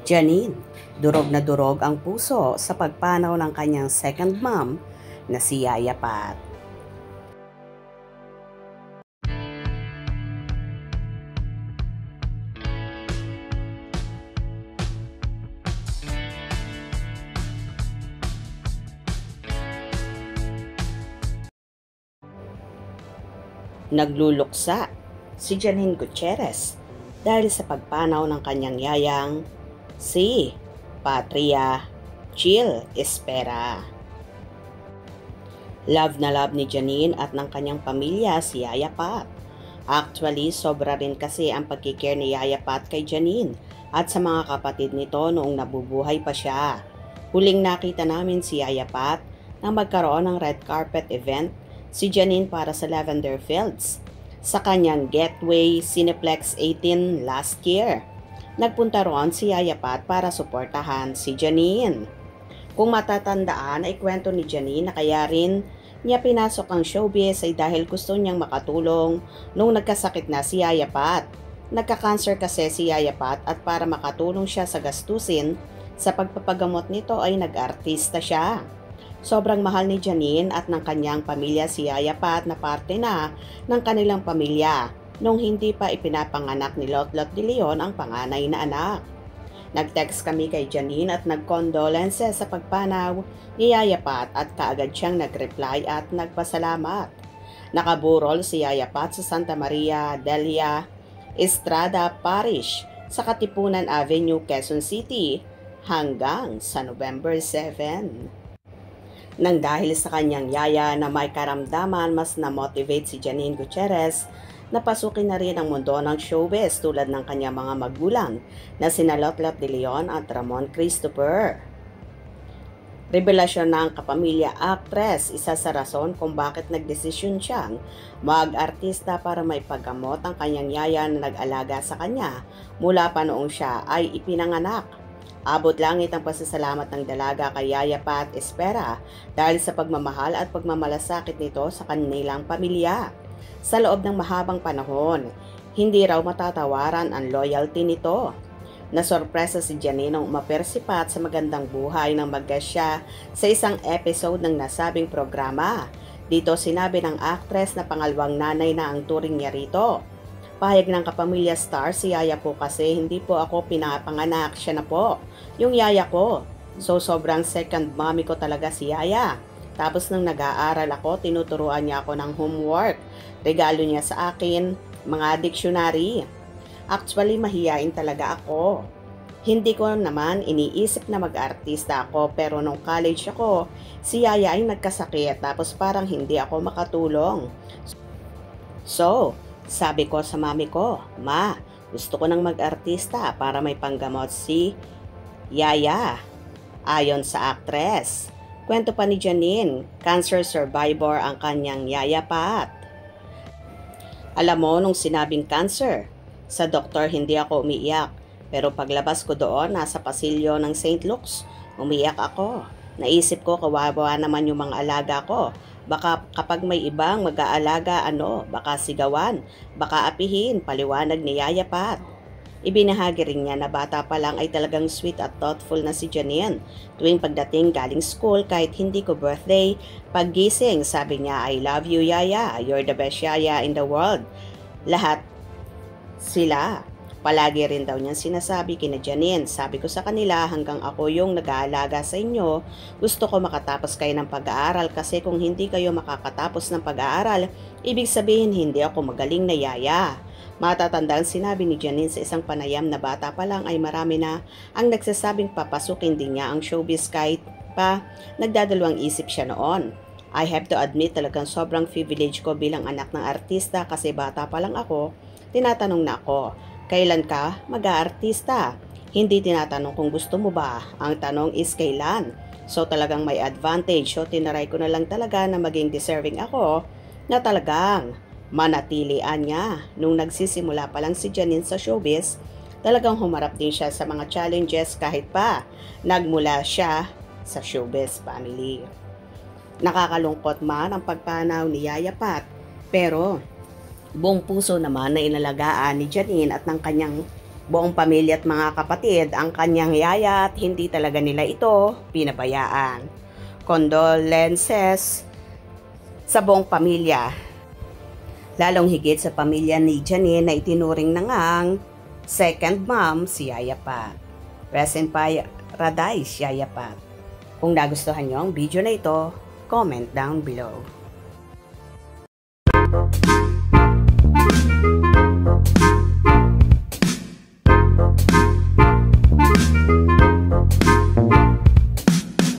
Janine, durog na durog ang puso sa pagpanaw ng kanyang second mom na si Yaya Pat. Nagluluksa si Janine Gutierrez dahil sa pagpanaw ng kanyang yayang si Patria Chill Espera. Love na love ni Janine at ng kanyang pamilya si Yaya Pat. Actually, sobra rin kasi ang pagkikare ni Yaya Pat kay Janine at sa mga kapatid nito noong nabubuhay pa siya. Huling nakita namin si Yaya Pat nang magkaroon ng red carpet event si Janine para sa Lavender Fields sa kanyang Getaway Cineplex 18 last year. Nagpunta roon si Yaya Pat para suportahan si Janine. Kung matatandaan ay kwento ni Janine na kaya rin niya pinasok ang showbiz ay dahil gusto niyang makatulong nung nagkasakit na si Yaya Pat. Nagka-cancer kasi si Yaya Pat at para makatulong siya sa gastusin sa pagpapagamot nito ay nag-artista siya. Sobrang mahal ni Janine at ng kanyang pamilya si Yaya Pat na parte na ng kanilang pamilya nung hindi pa ipinapanganak ni Lotlot de Leon ang panganay na anak. Nag-text kami kay Janine at nag-condolences sa pagpanaw ni Yaya Pat at kaagad siyang nag-reply at nagpasalamat. Nakaburol si Yaya Pat sa Santa Maria Delia Estrada Parish sa Katipunan Avenue, Quezon City hanggang sa November 7. Nang dahil sa kanyang yaya na may karamdaman, mas na-motivate si Janine Gutierrez na pasukin na rin ang mundo ng showbiz tulad ng kanyang mga magulang na sina Lotlot de Leon at Ramon Christopher. Revelasyon ng kapamilya actress, isa sa rason kung bakit nagdesisyon siyang mag-artista para may paggamot ang kanyang yaya na nag-alaga sa kanya mula pa noong siya ay ipinanganak. Abot langit ang pasasalamat ng dalaga kay Yaya Pat Espera dahil sa pagmamahal at pagmamalasakit nito sa kanilang pamilya. Sa loob ng mahabang panahon, hindi raw matatawaran ang loyalty nito. Nasorpresa si Janine nang mapersipat sa magandang buhay ng mag-guest siya sa isang episode ng nasabing programa. Dito sinabi ng actress na pangalawang nanay na ang turing niya rito. Pahayag ng kapamilya star, si Yaya po kasi hindi po ako pinapanganak, siya na po yung yaya ko. So sobrang second mommy ko talaga si Yaya. Tapos nung nag-aaral ako, tinuturuan niya ako ng homework. Regalo niya sa akin, mga dictionary. Actually, mahiyain talaga ako. Hindi ko naman iniisip na mag-artista ako pero nung college ako, si Yaya ay nagkasakit tapos parang hindi ako makatulong. So, sabi ko sa mami ko, Ma, gusto ko nang mag-artista para may panggamot si Yaya. Ayon sa actress. Kwento pa ni Janine, cancer survivor ang kanyang Yaya Pat. Alam mo, nung sinabing cancer, sa doktor hindi ako umiiyak. Pero paglabas ko doon, nasa pasilyo ng St. Luke's, umiiyak ako. Naisip ko, kawawa naman yung mga alaga ko. Baka kapag may ibang mag-aalaga, baka sigawan, baka apihin, paliwanag ni Yaya Pat. Ibinahagi rin niya na bata pa lang ay talagang sweet at thoughtful na si Janine. Tuwing pagdating galing school, kahit hindi ko birthday, paggising, sabi niya, I love you Yaya, you're the best Yaya in the world. Lahat sila. Palagi rin daw niyang sinasabi kina Janine, sabi ko sa kanila hanggang ako yung nag-aalaga sa inyo, gusto ko makatapos kayo ng pag-aaral kasi kung hindi kayo makakatapos ng pag-aaral, ibig sabihin hindi ako magaling na yaya. Matatandaan sinabi ni Janine sa isang panayam na bata pa lang ay marami na ang nagsasabing papasukin din niya ang showbiz kahit pa nagdadalawang isip siya noon. I have to admit talagang sobrang privilege ko bilang anak ng artista kasi bata pa lang ako, tinatanong na ako, kailan ka mag-aartista? Hindi tinatanong kung gusto mo ba. Ang tanong is kailan. So talagang may advantage. So tinaray ko na lang talaga na maging deserving ako na talagang manatilian niya. Nung nagsisimula pa lang si Janine sa showbiz, talagang humarap din siya sa mga challenges kahit pa nagmula siya sa showbiz family. Nakakalungkot man ang pagpanaw ni Yaya Pat, pero buong puso naman na inalagaan ni Janine at ng kanyang Buong pamilya at mga kapatid ang kanyang yaya at hindi talaga nila ito pinabayaan. Condolences sa buong pamilya, lalong higit sa pamilya ni Janine na itinuring na ngang second mom si Yaya Pat. Rest in paradise, Yaya Pat. Kung nagustuhan nyo ang video na ito, comment down below.